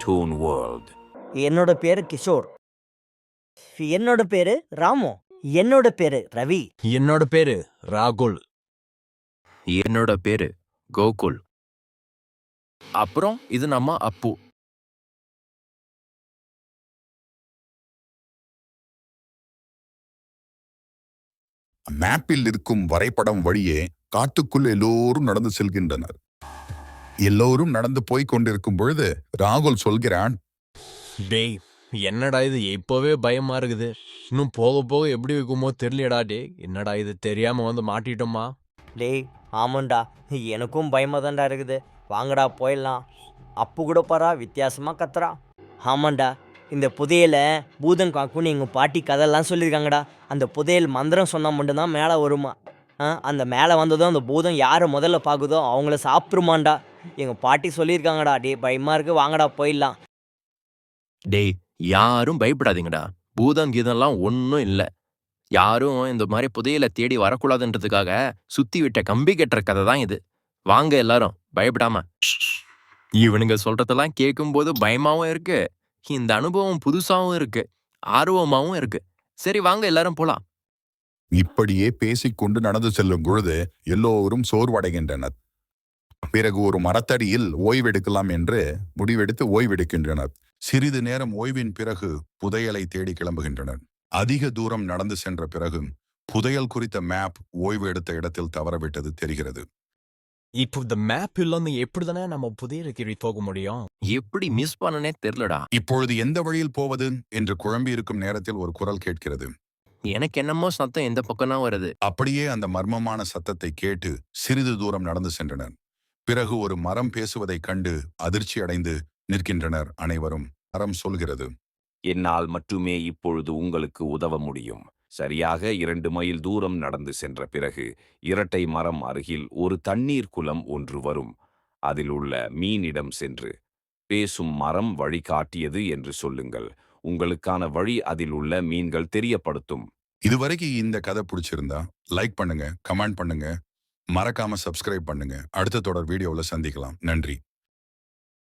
Toon World. என்னோட பேரு கிஷோர். என்னோட பேரு ராமு. என்னோட பேரு ரவி. என்னோட பேரு ராகுல். என்னோட பேரு கோகுல். அப்புறம் இது நம்ம அப்பு. மேப்பில் இருக்கும் வரைபடம் வழியே காட்டுக்குள் எல்லோரும் நடந்து செல்கின்றனர். எல்லோரும் நடந்து போய்க் கொண்டிருக்கும் பொழுது ராகுல் சொல்கிறான், டேய் என்னடா இது இப்போவே பயமா இருக்குது. இன்னும் போக போக எப்படி இருக்குமோ தெரியலடா. டேய் என்னடா இது தெரியாம வந்து மாட்டிட்டோமா? டேய் ஆமாண்டா, எனக்கும் பயமாக தான்டா இருக்குது. வாங்கடா போயிடலாம். அப்பு கூட பாரா வித்தியாசமாக கத்துறா. ஆமாண்டா, இந்த புதையலை பூதம் காக்குன்னு எங்கள் பாட்டி கதையெல்லாம் சொல்லியிருக்காங்கடா. அந்த புதையல் மந்திரம் சொன்னால் மட்டும்தான் மேலே வருமா. அந்த மேலே வந்ததும் அந்த பூதம் யாரை முதல்ல பார்க்குதோ அவங்கள சாப்பிட்ருமாண்டா. எங்கள் பாட்டி சொல்லியிருக்காங்கடா. டே பயமாக இருக்குது, வாங்கடா போயிடலாம். டேய் யாரும் பயப்படாதீங்கடா. பூதம் கீதம்லாம் ஒன்றும் இல்லை. யாரும் இந்த மாதிரி புதையலை தேடி வரக்கூடாதுன்றதுக்காக சுத்தி விட்ட கம்பி கட்டுற கதை தான் இது. வாங்க எல்லாரும் பயப்படாம. இவனுங்க சொல்றதெல்லாம் கேட்கும்போது பயமாவும் இருக்கு, இந்த அனுபவம் புதுசாவும் இருக்கு, ஆர்வமாவும் இருக்கு. சரி வாங்க எல்லாரும் போலாம். இப்படியே பேசிக்கொண்டு நடந்து செல்லும் பொழுது எல்லோரும் சோர்வடைகின்றனர். பிறகு ஒரு மரத்தடியில் ஓய்வெடுக்கலாம் என்று முடிவெடுத்து ஓய்வெடுக்கின்றனர். சிறிது நேரம் ஓய்வின் பிறகு புதையலை தேடி கிளம்புகின்றனர். அதிக தூரம் நடந்து சென்ற பிறகு புதையல் குறித்த மேப் ஓய்வு எடுத்த இடத்தில் தவறவிட்டது தெரிகிறது. இப்போ இந்த மேப் இல்லாம எப்படிதானே நம்ம புதையலுக்கு போக முடியும்? எப்படி மிஸ் பண்ணனே தெரியலடா. இப்பொழுது எந்த வழியில் போவது என்று குழம்பி இருக்கும் நேரத்தில் ஒரு குரல் கேட்கிறது. எனக்கு என்னமோ சத்தம் எந்த பக்கம்னா வருது. அப்படியே அந்த மர்மமான சத்தத்தை கேட்டு சிறிது தூரம் நடந்து சென்றனர். பிறகு ஒரு மரம் பேசுவதைக் கண்டு அதிர்ச்சி அடைந்து நிற்கின்றனர் அனைவரும். மரம் சொல்கிறது, என்னால் மட்டுமே இப்பொழுது உங்களுக்கு உதவ முடியும். சரியாக 2 மைல் தூரம் நடந்து சென்ற பிறகு இரட்டை மரம் அருகில் ஒரு தண்ணீர் குளம் ஒன்று வரும். அதில் உள்ள மீனிடம் சென்று பேசும் மரம் வழிகாட்டியது என்று சொல்லுங்கள். உங்களுக்கான வழி அதில் உள்ள மீன்கள் தெரியப்படுத்தும். இதுவரைக்கும் இந்த கதை பிடிச்சிருந்தா லைக் பண்ணுங்க, கமெண்ட் பண்ணுங்க, மறக்காம சப்ஸ்கிரைப் பண்ணுங்க. அடுத்த தொடர் வீடியோவில் சந்திக்கலாம். நன்றி.